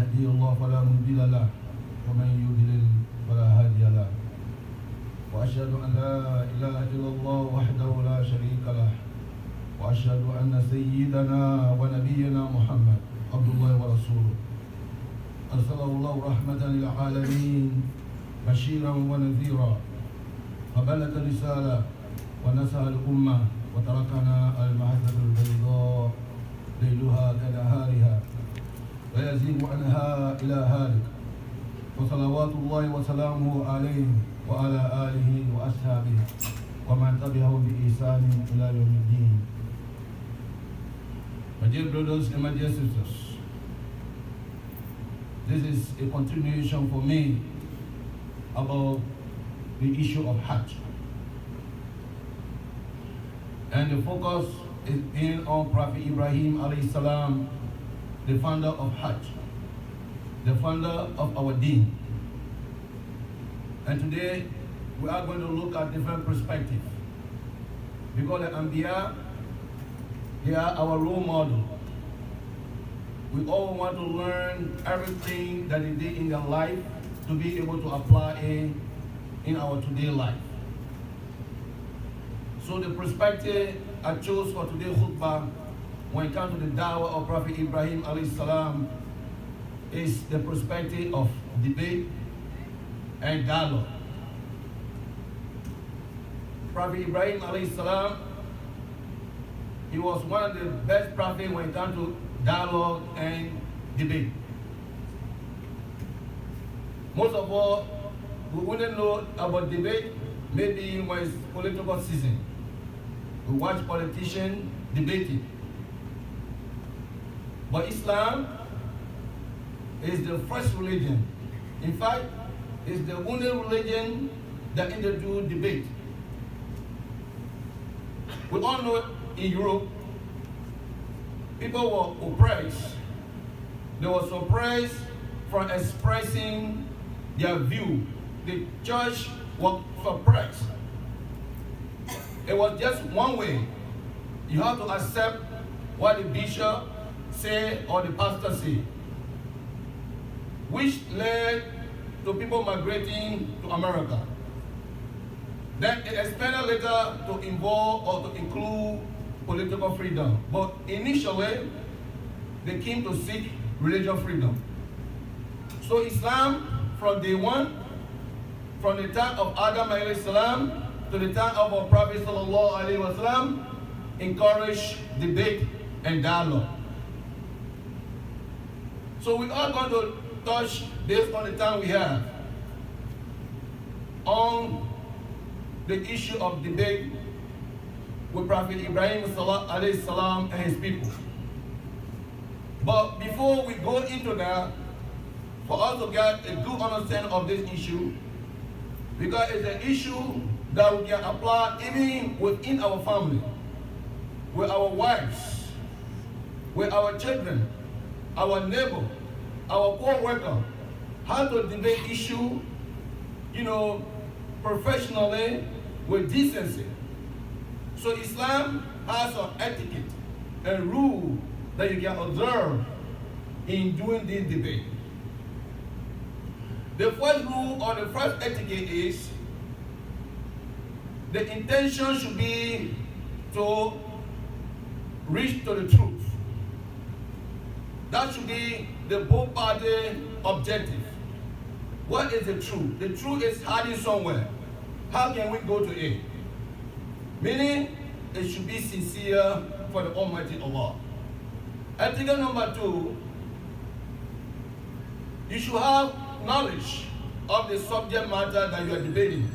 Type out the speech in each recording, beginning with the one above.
يهدي الله فلا مضل له ومن يضلل فلا هادي له وأشهد أن لا إله إلا الله وحده لا شريك له وأشهد أن سيدنا ونبينا محمد عبد الله ورسوله أرسله الله رحمة للعالمين بشيرا ونذيرا فبلغ الرسالة ونصح الأمة وتركنا على المحجة البيضاء ليلها كنهارها ويزيغ عنها إلى هالك وصلوات الله وسلامه عليه وعلى آله وأصحابه ومن تبعه بإحسان إلى يوم الدين. My dear brothers and my dear sisters, this is a continuation for me about the issue of Hajj. And the focus is being on Prophet Ibrahim alayhi salam, the founder of Hajj, the founder of our deen. And today we are going to look at different perspectives. Because the Anbiya, they are our role model. We all want to learn everything that they did in their life to be able to apply it in our today life. So the perspective I chose for today's khutbah when it comes to the dawah of Prophet Ibrahim alayhi salam is the perspective of debate and dialogue. Prophet Ibrahim alayhi salam, he was one of the best prophets when it comes to dialogue and debate. Most of all, we wouldn't know about debate maybe when it's political season. We watch politicians debating. But Islam is the first religion. In fact, it's the only religion that introduced debate. We all know in Europe, people were oppressed. They were suppressed from expressing their view. The church was suppressed. It was just one way. You have to accept what the bishop say or the pastor say, which led to people migrating to America. Then it expanded later to involve or to include political freedom. But initially, they came to seek religious freedom. So Islam, from day one, from the time of Adam alayhi salam to the time of our Prophet sallallahu alayhi wa sallam, encouraged debate and dialogue. So we are going to touch, based on the time we have, on the issue of debate with Prophet Ibrahim alayhi salam and his people. But before we go into that, for us to get a good understanding of this issue, because it's an issue that we can apply even within our family, with our wives, with our children, our neighbor, our co-worker, how to debate issue, professionally with decency. So Islam has an etiquette and rule that you can observe in doing this debate. The first rule or the first etiquette is the intention should be to reach to the truth. That should be the both party objective. What is the truth? The truth is hiding somewhere. How can we go to it? Meaning, it should be sincere for the Almighty Allah. Etiquette number 2, you should have knowledge of the subject matter that you are debating.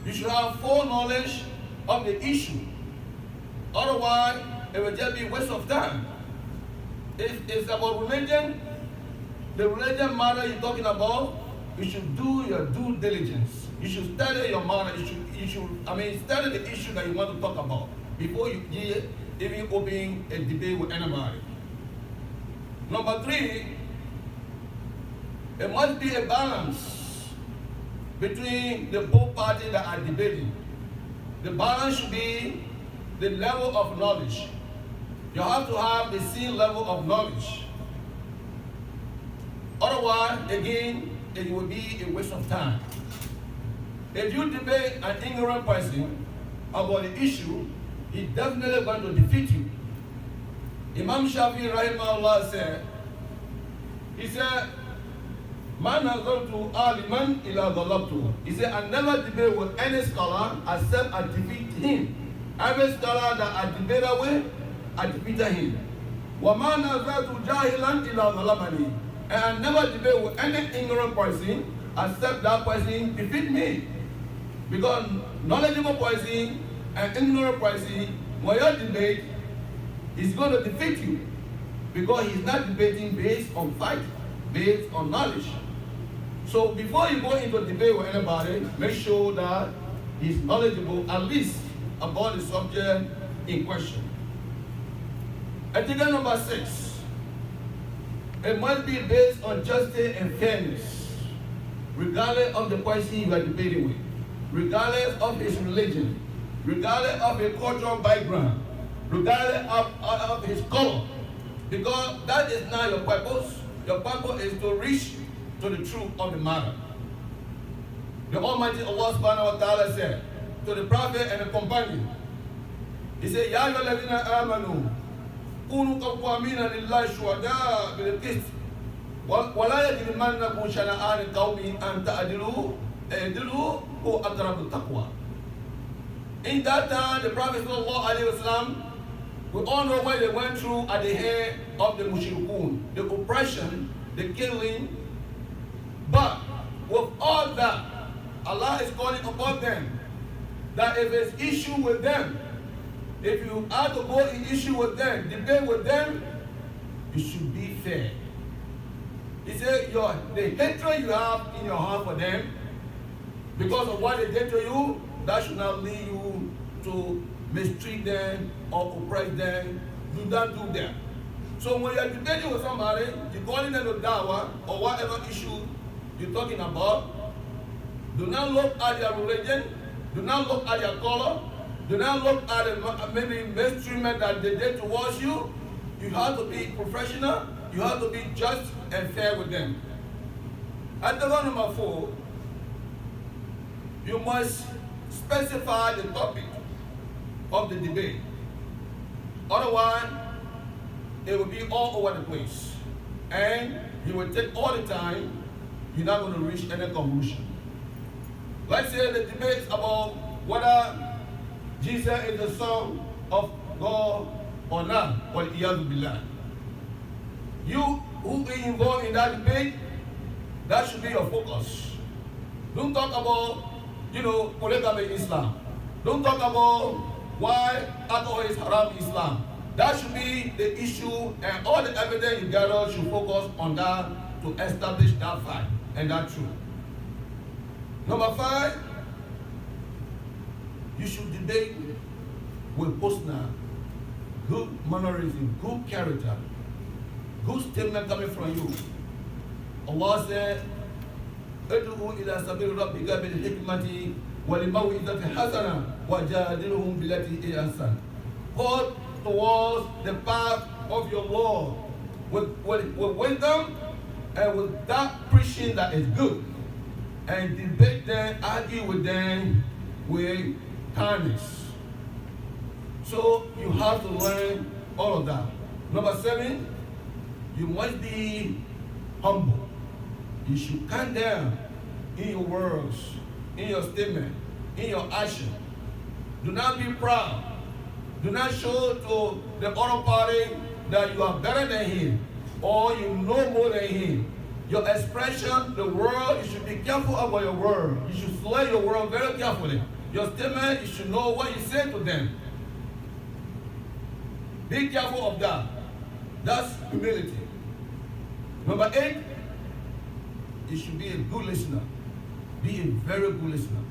You should have full knowledge of the issue. Otherwise, it will just be a waste of time. If it's about religion, the religion matter you're talking about, you should do your due diligence. You should study your matter. You should study the issue that you want to talk about before you even open a debate with anybody. Number 3, it must be a balance between the both parties that are debating. The balance should be the level of knowledge. You have to have the same level of knowledge. Otherwise, again, it will be a waste of time. If you debate an ignorant person about the issue, he's definitely going to defeat you. Imam Shafi'i rahimahullah said, he said, Man nazartu aliman ila dhalabtu. He said, I never debate with any scholar except I defeat him. Every scholar that I debated with, I defeated him. Wa man nazartu jahilan ila dhalamani. And I never debate with any ignorant person except that person defeat me. Because knowledgeable person and ignorant person, when you debate, he's going to defeat you. Because he's not debating based on fact, based on knowledge. So before you go into a debate with anybody, make sure that he's knowledgeable at least about the subject in question. Ethical number 6. It must be based on justice and fairness, regardless of the person you are debating with, regardless of his religion, regardless of his cultural background, regardless of his color. Because that is not your purpose. Your purpose is to reach to the truth of the matter. The Almighty Allah subhanahu wa ta'ala said to the Prophet and the companion, He said, Ya ayyuhalladhina amanu, kunu qawwamina lillahi shuhada bil qist, wa la yajrimannakum shana'an qawmin an ta'dilu, i'dilu huwa aqrabu taqwa. In that time, the Prophet sallallahu alaihi wasallam, we all know what they went through at the hand of the mushrikun, the oppression, the killing. But with all that, Allah is calling upon them that if there's issue with them, if you have to go in issue with them, debate with them, you should be fair. He said, the hatred you have in your heart for them, because of what they did to you, that should not lead you to mistreat them or oppress them. Do not do that. So when you're debating with somebody, you're calling them to dawah or whatever issue you're talking about, do not look at their religion, do not look at their color, do not look at the maybe mistreatment that they did towards you. You have to be professional, you have to be just and fair with them. Article number 4, you must specify the topic of the debate. Otherwise, it will be all over the place. And you will take all the time, you're not going to reach any conclusion. Let's say the debate is about whether Jesus is the Son of God or not. Wal-iyadhu billah. You who are involved in that debate, that should be your focus. Don't talk about, polygamy in Islam. Don't talk about why alcohol is haram in Islam. That should be the issue, and all the evidence you gather should focus on that to establish that fact and that truth. Number 5, you should debate with husna, good mannerism, good character, good statement coming from you. Allah said, "Ud'u ila sabil rabbika bil hikmati wal maw'izati hasana wajadilhum billati hiya ahsan." Call towards the path of your Lord with wisdom and with that preaching that is good, and debate them, argue with them with kindness. So you have to learn all of that. Number 7, you must be humble. You should calm down in your words, in your statement, in your action. Do not be proud. Do not show to the other party that you are better than him or you know more than him. Your expression, the word, you should be careful about your word. You should select your word very carefully. Your statement, you should know what you say to them. Be careful of that. That's humility. Number 8, you should be a good listener. Be a very good listener.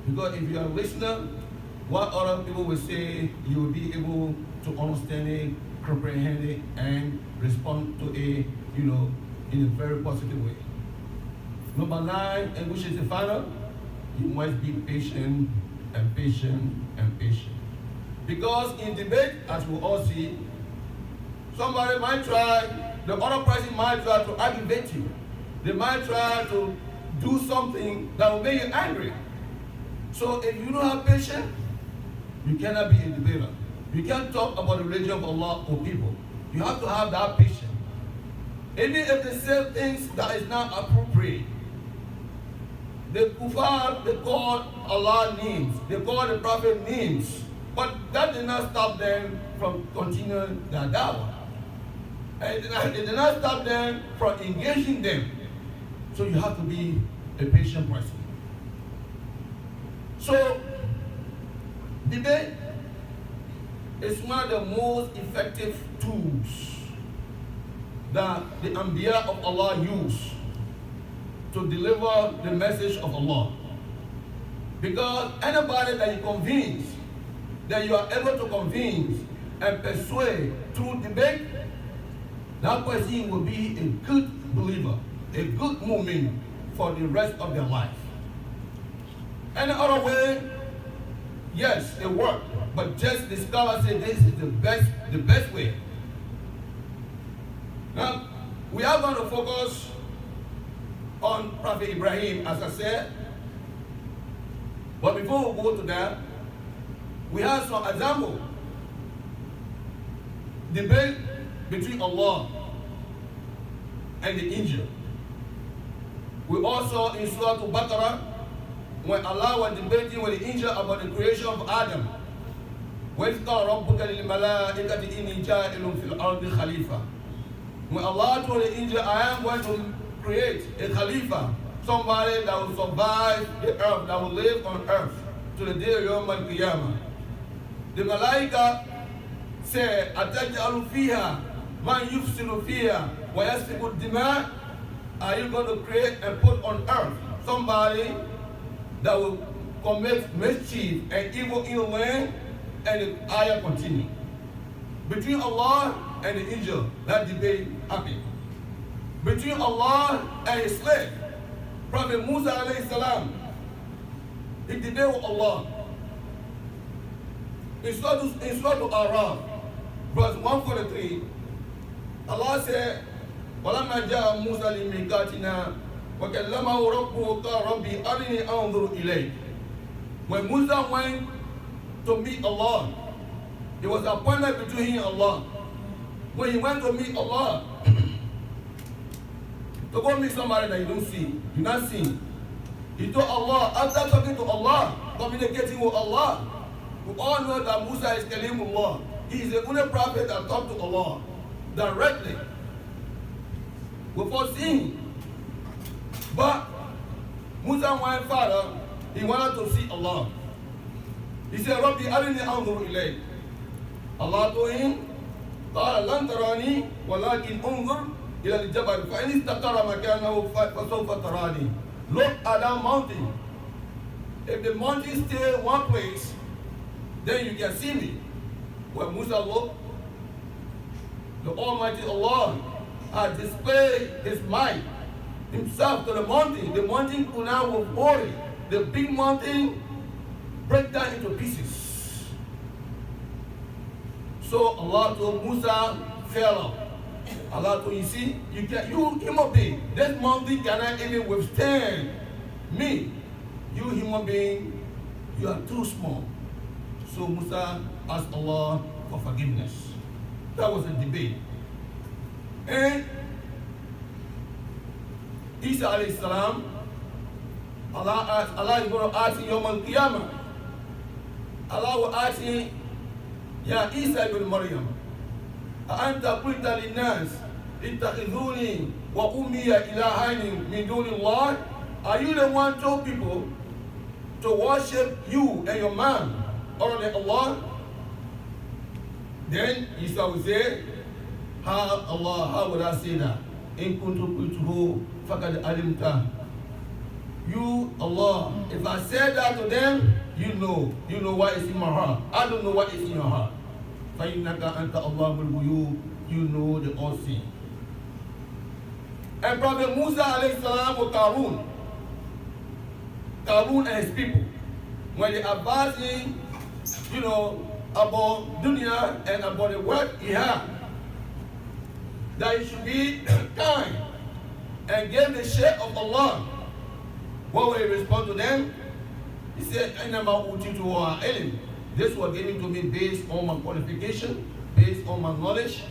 Because if you are a listener, what other people will say, you will be able to understand it, comprehend it, and respond to it, in a very positive way. Number 9, and which is the final, you must be patient and patient and patient. Because in debate, as we all see, somebody might try the other person might try to aggravate you. They might try to do something that will make you angry. So if you don't have patience, you cannot be a debater. You can't talk about the religion of Allah or people. You have to have that patience. Even if they say things that is not appropriate, the kuffar, they call Allah names, they call the Prophet names, but that did not stop them from continuing their da'wah. And it did not stop them from engaging them. So you have to be a patient person. So, debate is one of the most effective tools that the Anbiya of Allah use to deliver the message of Allah. Because anybody that you convince, that you are able to convince and persuade through debate, that person will be a good believer, a good mu'min for the rest of their life. Any other way, yes, it works, but just the scholars say this is the best way. Now, we are going to focus on Prophet Ibrahim, as I said. But before we go to that, we have some example. Debate between Allah and the angel. We also in Surah Al-Baqarah, when Allah was debating with the angel about the creation of Adam. وَإِذْ قَالَ رَبُّكَ لِلْمَلَائِكَةِ إِنِّي جَاعِلٌ فِي الْأَرْضِ خَلِيفَةً. When Allah told the angel, I am going to create a Khalifa, somebody that will survive the earth, that will live on earth to the day of Yawm al-Qiyamah. The Malaika said, أَتَجْعَلُ فِيهَا مَنْ يُفْسِدُ فِيهَا وَيَسْفِكُ الدِّمَاءَ. Are you going to create and put on earth somebody that will commit mischief and evil in the land? And the ayah continue. Between Allah and the angel, that debate happened. Between Allah and his slave, Prophet Musa alayhi salam, he debated with Allah. In Surah Al-Araf, verse 143, Allah said, وَلَمَّا جَاءَ مُوسَى لِمِيقَاتِنَا وَكَلَّمَهُ رَبُّهُ قَالَ رَبِّي أَرِنِي أَنظُرْ إِلَيْكَ. When Musa went to meet Allah, it was an appointment between him and Allah. When he went to meet Allah, to go meet somebody that you don't see, you not see, he told Allah, after talking to Allah, communicating with Allah, we all know that Musa is Kalimullah. He is the only prophet that talked to Allah directly, without seeing. But Musa went further, he wanted to see Allah. He said, Rabbi arini anzur ilayk. Allah told him, قال لن تراني ولكن انظر إلى الجبل فإن استقر مكانه فسوف تراني. Look at that mountain. If the mountain stay in one place, then you can see me. When Musa looked, the Almighty Allah had displayed his might himself to the mountain. The mountain could now move holy. The big mountain break down into pieces. So Allah told Musa, fell out. Allah told you see, you human being, this mountain cannot even withstand me. You human being, you are too small. So Musa asked Allah for forgiveness. That was a debate. And Isa alayhi salam, Allah is going to ask him Yawm al-Qiyamah. Allah will ask him, Ya Isa ibn Maryam, أأنت قلت للناس اتخذوني وأمي إلهين من دون الله? Are you the one told people to worship you and your man other than Allah? Then Isa will say, how would I say that? In kuntu qultuhu faqad alimta. You, Allah, if I said that to them, you know what is in my heart. I don't know what is in your heart. فَإِنَّكَ أَنْتَ اللَّهُ الْغُيُوبُ. You know the unseen. And Prophet Musa alayhi salam with Qarun and his people, when they are advising, about dunya and about the work he had, that he should be kind and give the share of Allah. What will he respond to them? He said, this was given to me based on my qualification, based on my knowledge,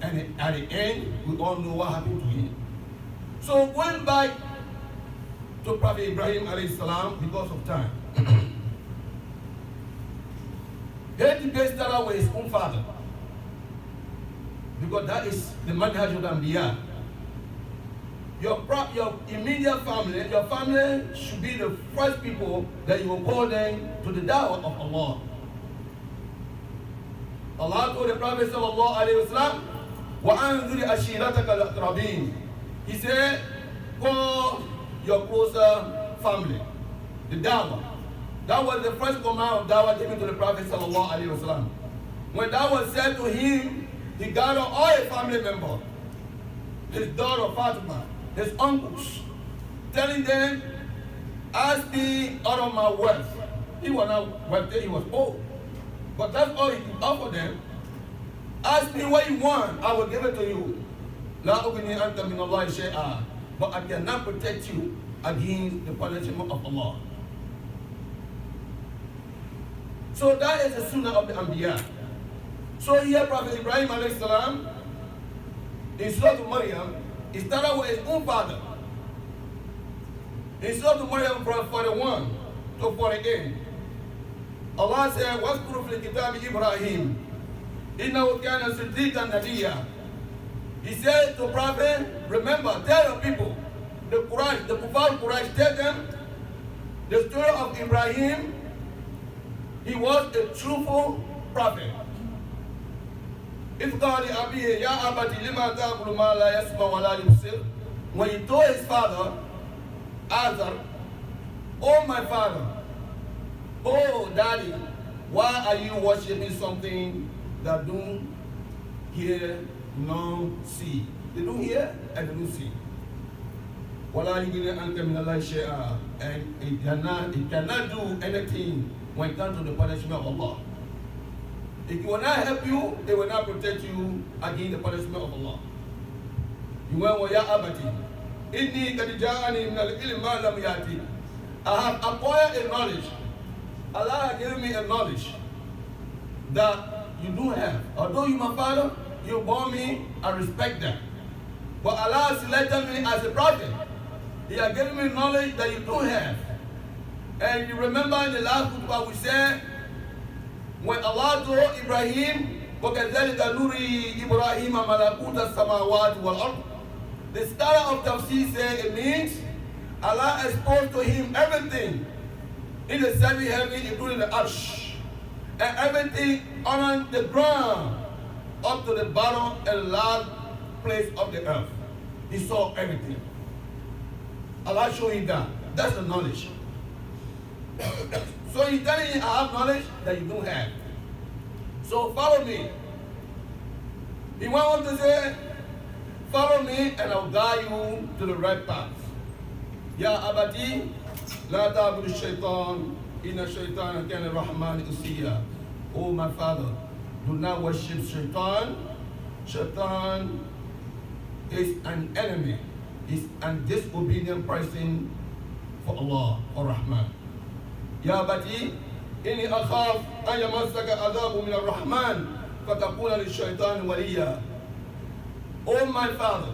and at the end, we all know what happened to him. So going back to Prophet Ibrahim alayhi salam, because of time, he debate started with his own father, because that is the manhaj of the Anbiya. Your immediate family, your family should be the first people that you will call them to the da'wah of Allah. Allah told the Prophet sallallahu alayhi wa sallam, وَأَنذِرِ أَشِيرَتَكَ الْأَقْرَبِينَ. He said, call your closer family, the da'wah. That was the first command of da'wah given to the Prophet sallallahu alayhi wa sallam. When that was said to him, he gathered all his family members, his daughter Fatima, his uncles, telling them, ask me out of my wealth. He was not wealthy, he was poor. But that's all he could offer them. Ask me what you want, I will give it to you. لا أغني أنت من الله شيئا. But I cannot protect you against the punishment of Allah. So that is the sunnah of the Anbiya. So here Prophet Ibrahim alayhi salam, in Surah Maryam, he started with his own father. In Surah Maryam from 41 to 48, Allah said, وَاذْكُرُ فِي الْكِتَابِ إِبْرَاهِيمَ إِنَّهُ كَانَ صِدِّيقًا نَبِيًّا. He said to Prophet, remember, tell the people, the Quraysh, the Kufar Quraysh, tell them the story of Ibrahim. He was a truthful prophet. If God abiye ya abati lima ta'budu ma la yasma wa la yubsir. When he told his father, Azar, oh my father, oh daddy, why are you worshiping something that don't hear, no see? They don't hear and they don't see. Wala yugini anka min Allah shay'a. And it cannot do anything when it comes to the punishment of Allah. It will not help you, it will not protect you against the punishment of Allah. You went, Ya Abati, Inni kadija'ani min al-ilm ma lam yati. I have acquired a knowledge. Allah has given me a knowledge that you don't have. Although you my father, you born me, I respect that. But Allah has selected me as a prophet. He has given me knowledge that you don't have. And you remember in the last khutbah we said, when Allah told Ibrahim, وَكَذَلِكَ نُرِي إِبْرَاهِيمَ مَلَكُوتَ السَّمَاوَاتِ وَالْأَرْضِ. The scholar of Tafsir said it means Allah exposed to him everything in the seven heavens, including the arsh, and everything on the ground, up to the bottom and last place of the earth. He saw everything. Allah showed him that. That's the knowledge. So he's telling you, I have knowledge that you don't have. So follow me. He went on to say, follow me and I'll guide you to the right path. Ya abati, la ta'budu shaitan, inna shaitan kana rahman usiya. Oh my father, do not worship shaitan. Shaitan is an enemy, is a disobedient person for Allah or Rahman. Ya abati, inni akhaf an yamassaka adhabu min ar-Rahman fatakuna lish-shaytan waliya. Oh my father,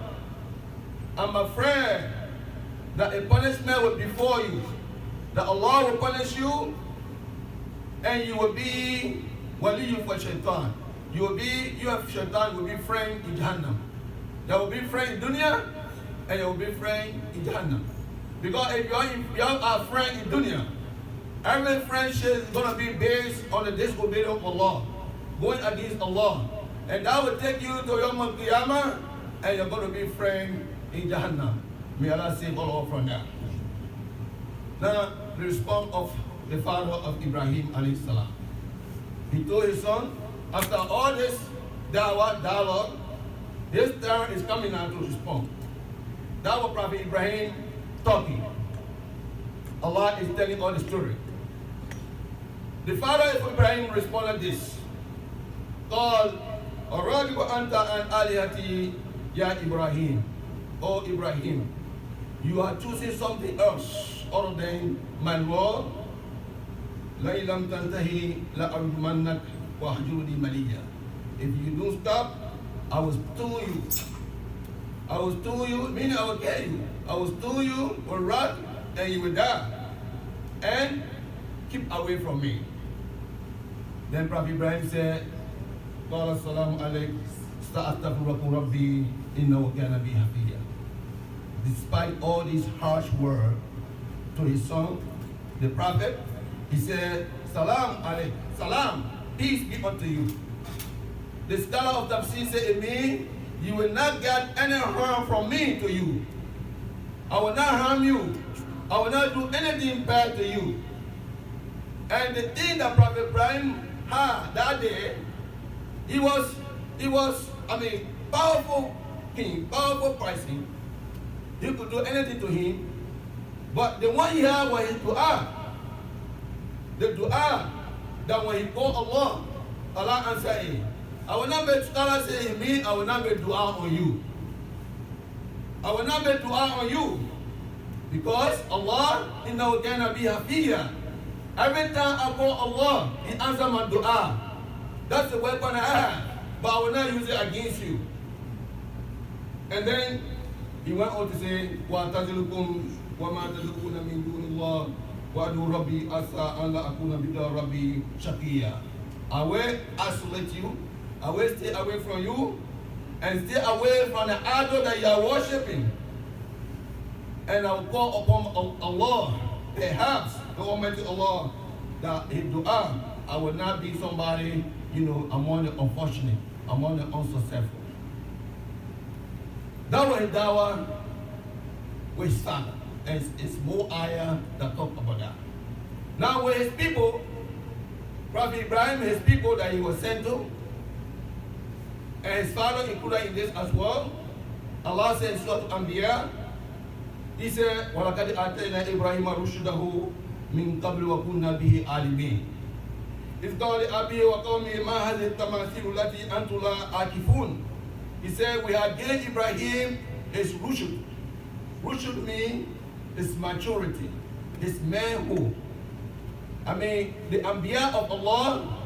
I'm afraid that a punishment will befall you, that Allah will punish you and you will be waliyu for shaitan. You have shaitan will be friend in Jahannam. There will be friend in dunya and there will be friend in Jahannam. Because if you are a friend in dunya, every friendship is going to be based on the disobedience of Allah, going against Allah. And that will take you to Yawm al-Qiyamah and you're going to be friend in Jahannam. May Allah save all from that. Now, the response of the father of Ibrahim alayhi salam. He told his son, after all this dialogue, his turn is coming out to respond. That was Prophet Ibrahim talking. Allah is telling all the story. The father of Ibrahim responded this. قال الراغب أنت عن آلهتي Ya Ibrahim, oh Ibrahim, you are choosing something else other than my Lord. لَإِن لَمْ تَنْتَهِ لَأَرْجُمَنَّكَ وَاهْجُرْنِي مَلِيًّا. If you don't stop, I will stone you. I will stone you, meaning I will kill you. I will stone you with wrath and you will die. And keep away from me. Then Prophet Ibrahim said, قَالَ السَّلَامُ عَلَيْكَ سَأَسْتَغْفِرُ رَبِّي إِنَّهُ كَانَ بِي حَفِيًّا. Despite all these harsh words to his son, the prophet, he said, Salam alayk, salam, peace be unto you. The scholar of Tafsir said, it means you will not get any harm from me to you. I will not harm you. I will not do anything bad to you. And the thing that Prophet Ibrahim had that day, he was, powerful king, powerful person. He could do anything to him. But the one he had was his dua. The dua that when he called Allah, Allah answered him. I will not make scholars say me, I will not make dua on you. I will not make dua on you. Because Allah, innahu kana bi hafiya. Every time I call Allah, He answers my dua. That's the weapon I have. But I will not use it against you. And then he went on to say, وَأَعْتَزِلُكُمْ وَمَا تَدْعُونَ مِن دُونِ اللَّهِ وَأَدْعُو رَبِّي عَسَىٰ أَن لَا أَكُونَ بِدُعَاءِ رَبِّي شَقِيًّا. I will isolate you. I will stay away from you and stay away from the idol that you are worshiping. And I will call upon Allah, perhaps the Almighty Allah, that His dua, I will not be somebody, among the unfortunate, among the unsuccessful. That was his dawah with his father. And it's more ayah that talk about that. Now with his people, Prophet Ibrahim, his people that he was sent to, and his father included in this as well, Allah said in Surah Al-Anbiya, He said, وَلَقَدْ آتَيْنَا إِبْرَاهِيمَ رُشْدَهُ مِنْ قَبْلُ وَكُنَّا بِهِ عَالِمِينَ إِذْ قَالَ لِأَبِيهِ وَقَوْمِهِ مَا هَذِهِ التَّمَاثِيلُ الَّتِي أَنْتُمْ لَهَا عَاكِفُونَ. He said, we have given Ibrahim his rushd. Rushd means his maturity, his manhood. The Anbiya of Allah,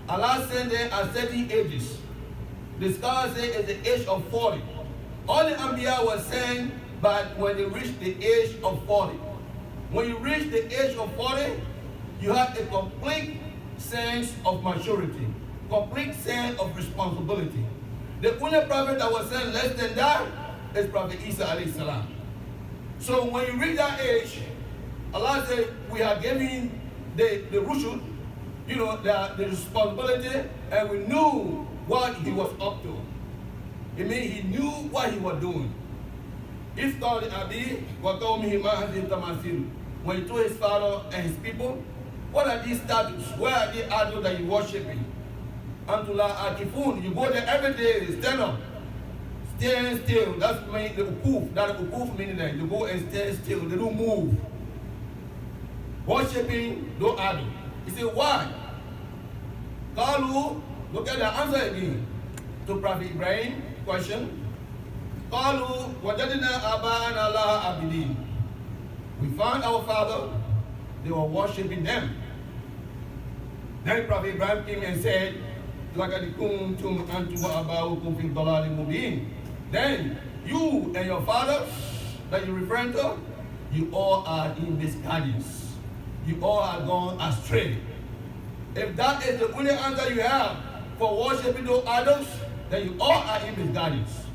Allah sent them at certain ages. The scholars say it's the age of 40. All the Anbiya were sent, but when they reached the age of 40. When you reach the age of 40, you have a complete sense of maturity, complete sense of responsibility. The only prophet that was sent less than that is Prophet Isa alayhi salam. So when you reach that age, Allah said, we are giving the rushd, the responsibility, and we knew what he was up to. It means he knew what he was doing. If called Abi, when he told his father and his people, what are these statues? Where are the idols that you're worshiping? Antula Akifun, you go there every day, stand up. Stand still. That's mean the ukuf. That's the ukuf meaning that you go and stand still. They don't move. Worshipping no idol. He said, why? Qalu, look at the answer again to Prophet Ibrahim question. Qalu wajadna aba'ana laha abidin. We found our father, they were worshipping them. Then Prophet Ibrahim came and said, لَقَدْ كُنْتُمْ أَنْتُمْ وَأَبَاؤُكُمْ فِي ضَلَالٍ مُبِينٍ. Then you and your father that you're referring to, you all are in misguidance. You all are gone astray. If that is the only answer you have for worshiping those idols, then you all are in misguidance.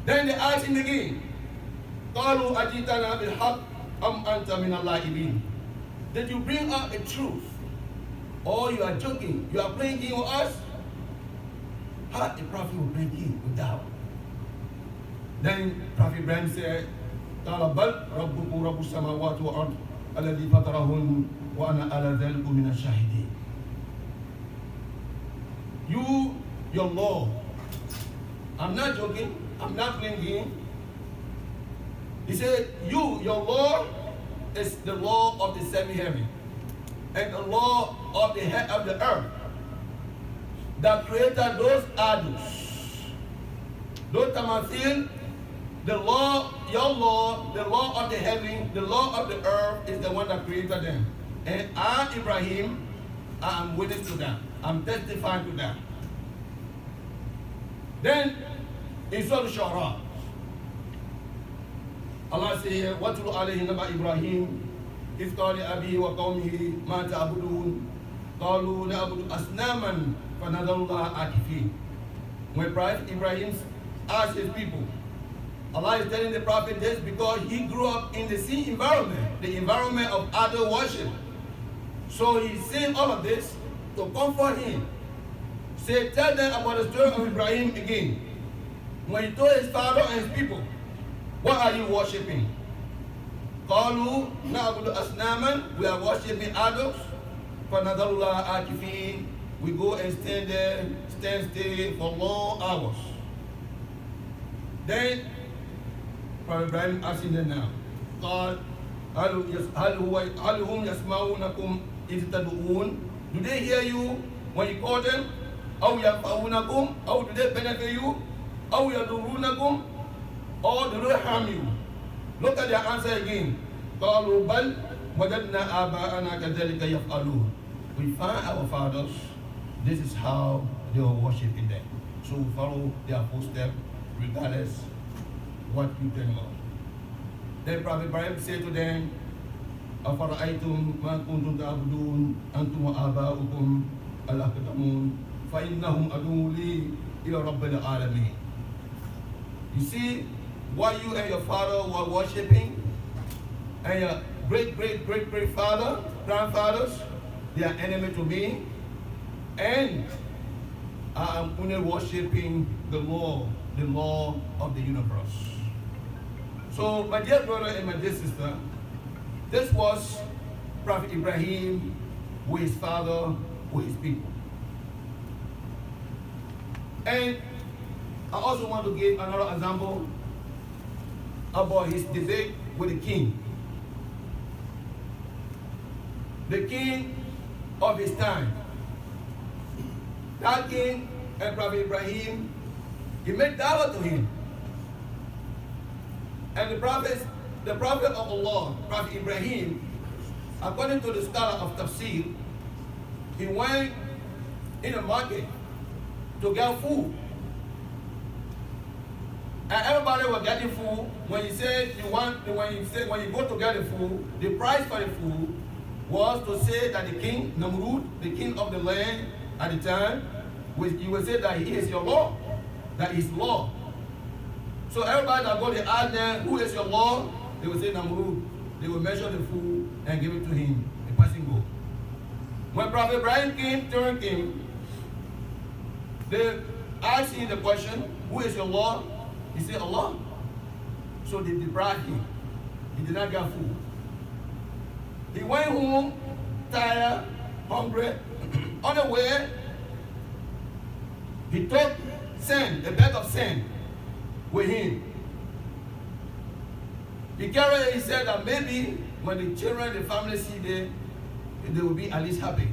Then they asked him again, قَالُوا أَجِئْتَنَا بِالْحَقِّ أَمْ أَنْتَ مِنَ اللَّاعِبِينَ. Did you bring out a truth? Or you are joking? You are playing game with us? How a prophet will play game with doubt? Then Prophet Ibrahim said, قَالَ بَلْ رَبُّكُمْ رَبُّ السَّمَاوَاتِ وَالْأَرْضِ الَّذِي فَطَرَهُنَّ وَأَنَا عَلَى ذَلِكُمْ مِنَ الشَّاهِدِينَ. You, your Lord. I'm not joking. I'm not playing game. He said, you, your Lord, is the Lord of the seven heaven and the Lord of the head of the earth that created those idols. Those tamathil, the law, your law, the law of the heaven, the law of the earth is the one that created them. And I, Ibrahim, I am witness to that. I'm testifying to that. Then, in Surah Al-Shu'ara, Allah says, وَاتْلُ عَلَيْهِ نَبَأَ إِبْرَاهِيمَ إِذْ قَالَ لِأَبِيهِ وَقَوْمِهِ مَا تَعْبُدُونَ قَالُوا نَعْبُدُ أَصْنَامًا فَنَظَرُ لَهَا عَاكِفِينَ. When Prophet Ibrahim asked his people, Allah is telling the Prophet this because he grew up in the same environment, the environment of idol worship. So he's saying all of this to comfort him. Say, tell them about the story of Ibrahim again. When he told his father and his people, what are you worshipping? قالوا نعبد أصناما, we are worshipping idols. فَنَظَرُ لَهَا عَاكِفِينَ, we go and stand there, stand still for long hours. Then Prophet Ibrahim asking them now, قال هل هم يسمعونكم إذ تدعون? Do they hear you when you call them? أو ينفعونكم, or do they benefit you? أو يضرونكم, or do they harm you? Look at their answer again. قالوا بل وجدنا آباءنا كذلك يفعلون. We find our fathers, this is how they were worshiping them. So we follow their footsteps regardless what you tell them. Then Prophet Ibrahim said to them, أفرأيتم ما كنتم تعبدون أنتم وآباؤكم الأقدمون فإنهم عدو لي إلى رب العالمين. You see what you and your father were worshipping, and your great father, grandfathers, they are enemy to me, and I am only worshipping the law of the universe. So, my dear brother and my dear sister, this was Prophet Ibrahim with his father, with his people. And I also want to give another example about his debate with the king. The king of his time. That king and Prophet Ibrahim, he made dawah to him. And the prophet of Allah, Prophet Ibrahim, according to the scholar of Tafsir, he went in a market to get food. And everybody was getting food. When you go to get the food, the price for the food was to say that the king, Namrud, the king of the land at the time, you will say that he is your Lord, that is law. So everybody that go to ask them, who is your Lord? They will say Namrud. They will measure the food and give it to him. The person go. When Prophet Ibrahim came, they asked him the question, who is your Lord? He said, Allah. So they deprived him. He did not get food. He went home, tired, hungry. On the way, he took sand, a bag of sand, with him. He carried it, he said that maybe when the children, the family see them, they will be at least happy.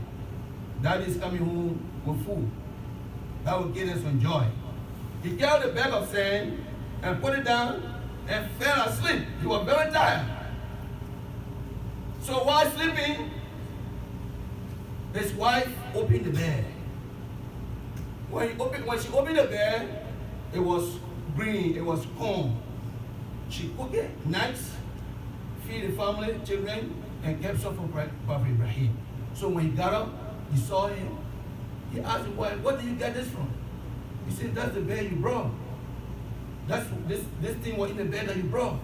Daddy is coming home with food. That will give them some joy. He carried the bag of sand and put it down and fell asleep. He was very tired. So while sleeping, his wife opened the bed. When she opened the bed, it was green, it was corn. She cooked it nice, feed the family, children, and kept some for Prophet Ibrahim. So when he got up, he saw him. He asked his wife, where did you get this from? He said, that's the bed you brought. That's this thing was in the bed that you brought.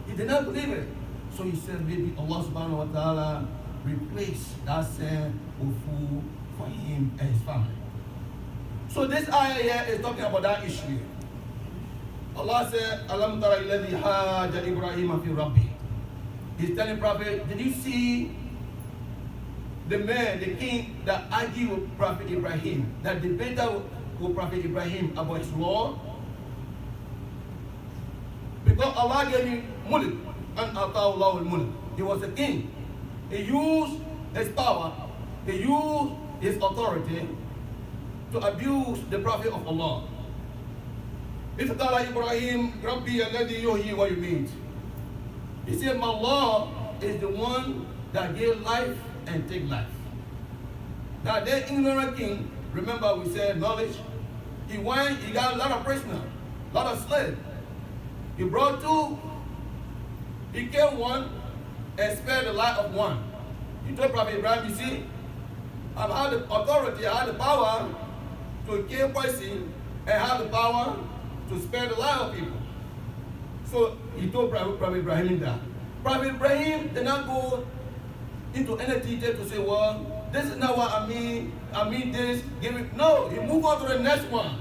He did not believe it. So he said, maybe Allah subhanahu wa ta'ala replaced that sand with food for him and his family. So this ayah here is talking about that issue. Allah said, Alam tara alladhi haja Ibrahim fi Rabbi. He's telling Prophet, did you see the man, the king that argued with Prophet Ibrahim, that debated with Prophet Ibrahim about his law? Because Allah gave him mulk, and ata'u mulk. He was a king. He used his power, he used his authority to abuse the Prophet of Allah. إذ قال إبراهيم ربي الذي يحيي ويميت. He said, my Lord is the one that gave life and take life. Now that ignorant king, remember we said knowledge, he went, he got a lot of prisoners, a lot of slaves. He brought two, he killed one, and spared the life of one. He told Prophet Ibrahim, you see, I have the authority, I have the power to kill person and have the power to spare the life of people. So he told Prophet Ibrahim that. Prophet Ibrahim did not go into any detail to say, well, this is not what I mean this, give it. No, he moved on to the next one.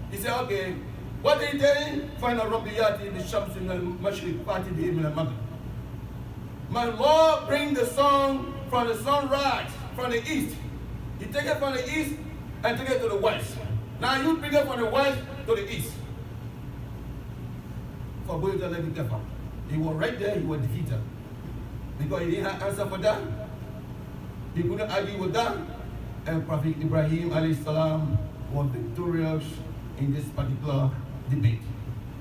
He said, okay, what did he tell him? Find a Rabbiyati, the Shams in the Mashriq, Party, the Ibn al-Maghrib. My Lord bring the sun from the sunrise, from the east. He take it from the east and take it to the west. Now you bring it from the west to the east. For both of them, he was right there, he was defeated. Because he didn't have answer for that. He couldn't argue with that. And Prophet Ibrahim alayhi salam was victorious in this particular debate.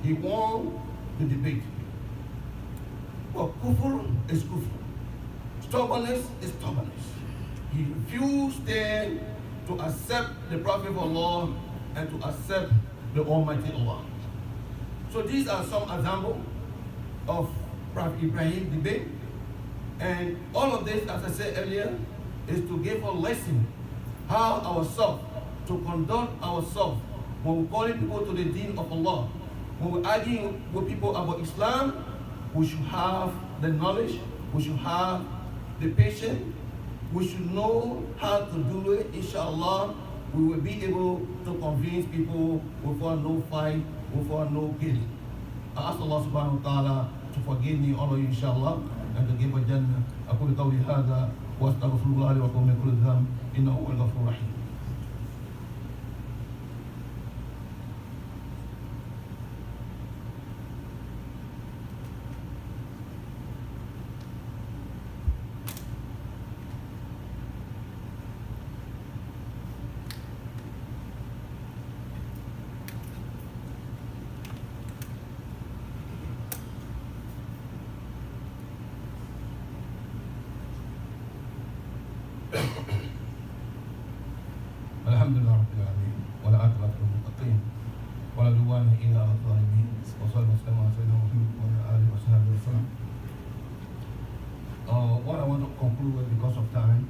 He won the debate. But kufr is kufr. Stubbornness is stubbornness. He refused then to accept the Prophet of Allah and to accept the Almighty Allah. So these are some examples of Prophet Ibrahim debate. And all of this, as I said earlier, is to give a lesson how ourselves, to conduct ourselves when we're calling people to the deen of Allah. When we're arguing with people about Islam, we should have the knowledge, we should have the patience, we should know how to do it. Inshallah, we will be able to convince people without no fight, without no killing. I ask Allah subhanahu wa ta'ala to forgive me, all of you, inshallah, and to give a Jannah. أقول قولي هذا وأستغفر الله لي ولكم من كل ذنب إنه هو الغفور الرحيم. الحمد لله رب العالمين ولا عاقبة للمتقين ولا عدوان إلا على الظالمين وصلى الله وسلم على سيدنا محمد وعلى آله وصحبه وسلم. What I want to conclude with because of time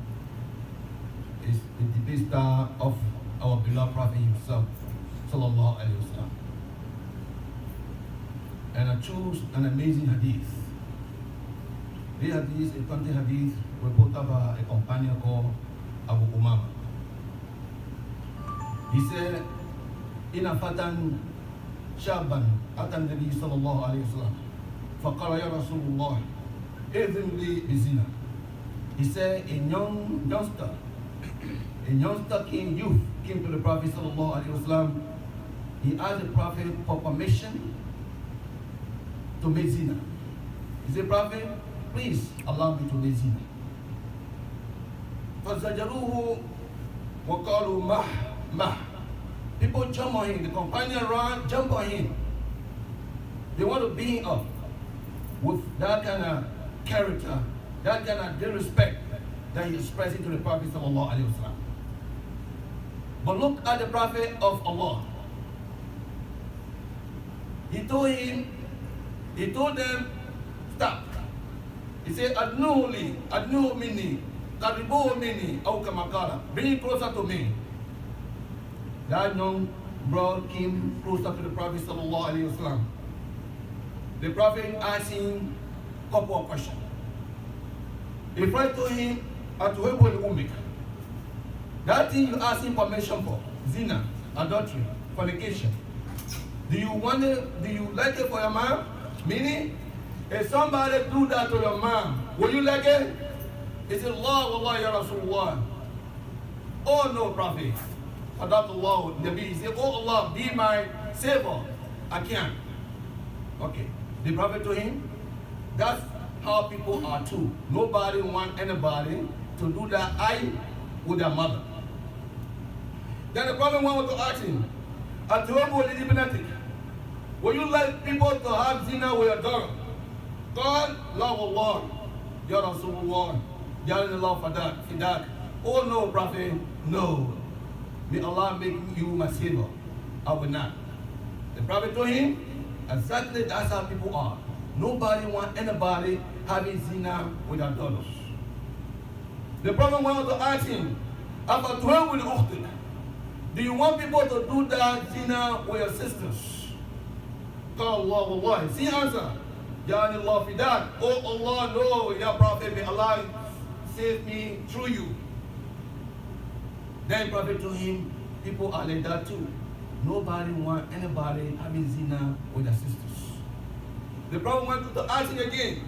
is the debate star of our beloved Prophet himself, sallallahu alaihi wasallam. And I choose an amazing hadith. This hadith is a country hadith reported by a companion called Abu Umama. He said, "Inna fatan shaban atan Nabi sallallahu alaihi wasallam. Faqala ya Rasulullah, idhin li bizina." He said, a youngster came to the Prophet sallallahu alaihi wasallam. He asked the Prophet for permission to make zina. He said, "Prophet, please allow me to make zina." فَزَجَرُوهُ وَقَالُوا mah. People jump on him. The companion ran, jump on him. They want to beat him up with that kind of character, that kind of disrespect that he expressing to the Prophet sallallahu alaihi wasallam. But look at the Prophet of Allah. He told them, stop. He said, "Adnuhu minni, qaribuhu minni, aw kama qala." Bring it closer to me. That young bro came closer to the Prophet sallallahu alaihi wasallam. The Prophet asked him a couple of questions. He first told him, "Atuhibu li-ummik." That thing you ask him permission for, zina, adultery, fornication. Do you like it for your mom? Meaning, if somebody do that to your mom, will you like it? He said, "Allah, wallah, ya Rasulullah." "Oh no, Prophet." Adabullah, Nabi, he said, "Oh Allah, be my savior." "I can't." Okay. The Prophet told him, that's how people are too. Nobody want anybody to do that eye with their mother. Then the Prophet wanted to ask him, Will you like people to have zina with your daughter? God, love Allah, Ya Rasulullah, Ya Allah Fidak. Oh no, Prophet, no. May Allah make you my silver. I will not. The Prophet told him, exactly that's how people are. Nobody want anybody having zina with their daughters. The Prophet wanted to ask him, after 12 with the do you want people to do that zina with your sisters? God, Allah. See answer. Ya Allah Fidak. Oh Allah, no, Ya Prophet, may Allah save me through you. Then Prophet told him, people are like that too. Nobody want anybody having zina with their sisters. The Prophet went to ask him again,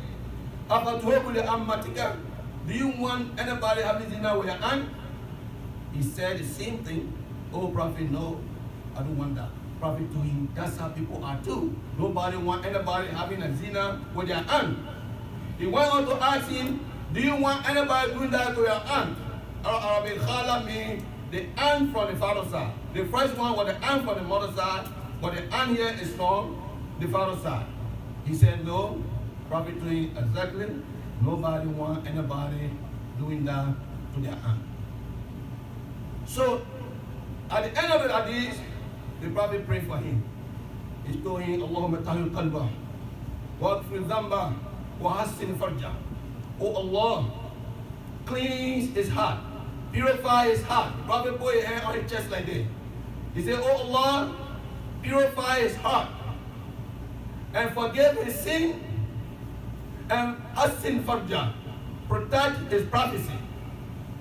after 12 with the Ammatika, do you want anybody having zina with your aunt? He said the same thing. Oh Prophet, no, I don't want that. Prophet told him, that's how people are too. Nobody want anybody having a zina with their aunt. He went on to ask him, do you want anybody doing that to your aunt? Arabic Khala means the aunt from the father's side. The first one was the aunt from the mother's side, but the aunt here is from the father's side. He said no. Prophet told him exactly, nobody want anybody doing that to their aunt. So at the end of the hadith, the Prophet prayed for him. He told him, Allahumma tahir qalbah, waqfir dhanbah, wa hassin farjah. Oh Allah, cleanse his heart, purify his heart. The Prophet put his hand on his chest like this. He said, oh Allah, purify his heart and forgive his sin and hassin farjah. Protect his prophecy.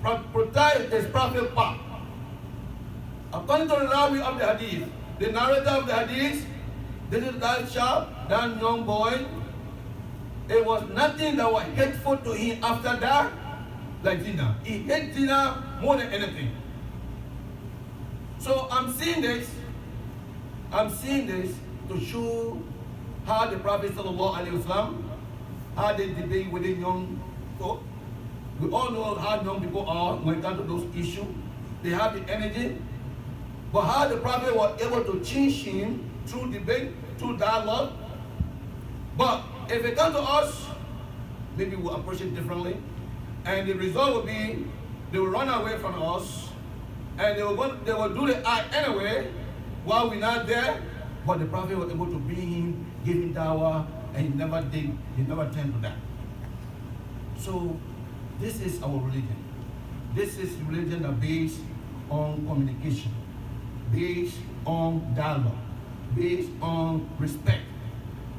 Protect his prophet path. According to the Rawi of the Hadith, the narrator of the Hadith, this is that child, that young boy. It was nothing that was hateful to him after that, like zina. He hates zina more than anything. So I'm seeing this to show how the Prophet ﷺ, how they debate with the young folk. We all know how young people are when it comes to those issues. They have the energy. But how the Prophet was able to change him through debate, through dialogue. But if it comes to us, maybe we'll approach it differently. And the result will be they will run away from us and they will do the act anyway while we're not there. But the Prophet was able to bring him, give him dawah, and he never turned to that. So this is our religion. This is religion that based on communication, based on dialogue, based on respect,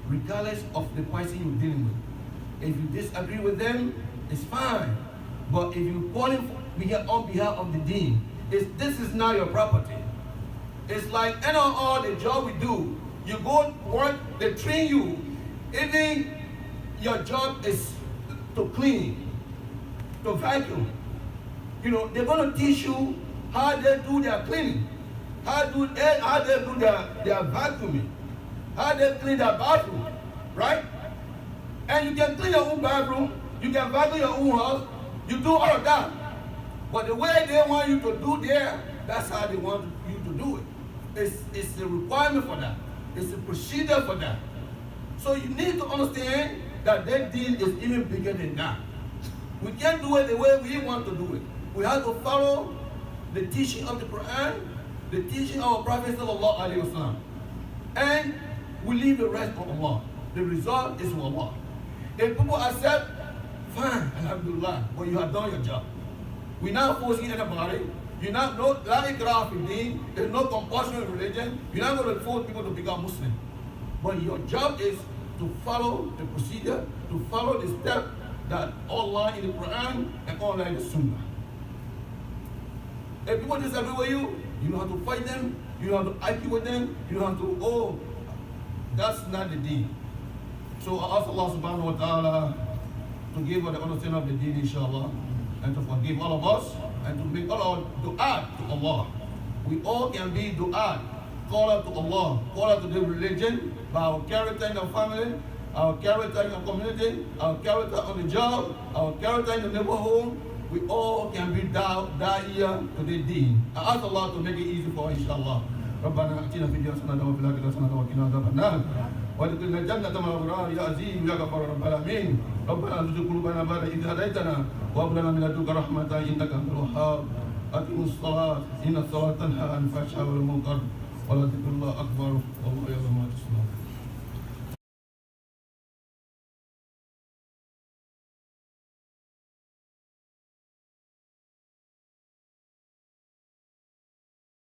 regardless of the person you're dealing with. If you disagree with them, it's fine. But if you call him on behalf of the deen, this is not your property. It's like all the job we do. You go work, they train you. Even your job is to clean, to vacuum. You know, they're going to teach you how they do their cleaning, how they do their vacuuming, how they clean their bathroom, right? And you can clean your own bathroom, you can vacuum your own house, you do all of that. But the way they want you to do there, that's how they want you to do it. It's a requirement for that. It's a procedure for that. So you need to understand that that deal is even bigger than that. We can't do it the way we want to do it. We have to follow the teaching of the Quran, the teaching of our Prophet sallallahu alaihi wasallam, and we leave the rest for Allah. The result is for Allah. If people accept, fine, alhamdulillah, but you have done your job. We're not forcing anybody. You're not la ikrah fi deen. There's no compulsion in religion. You're not going to force people to become Muslim. But your job is to follow the procedure, to follow the step that Allah in the Quran and Allah in the Sunnah. If people disagree with you, you don't have to fight them, you don't have to argue with them, you don't have to, that's not the deen. So I ask Allah subhanahu wa ta'ala to give us the understanding of the deen, inshallah, and to forgive all of us, and to make all our dua to Allah. We all can be dua, call out to Allah, call out to the religion by our character in our family, our character in our community, our character on the job, our character in the neighborhood. We all can be da'iyah to the deen. I ask Allah to make it easy for us, inshallah. ربنا آتنا في الدنيا حسنة وفي الآخرة حسنة وقنا عذاب النار وادخلنا الجنة مع الأبرار يا عزيز يا غفار رب العالمين ربنا لا تزغ قلوبنا بعد إذ هديتنا وهب لنا من لدنك رحمة إنك أنت الوهاب أقيموا الصلاة إن الصلاة تنهى عن الفحشاء والمنكر ولذكر الله أكبر والله يعلم ما تصنعون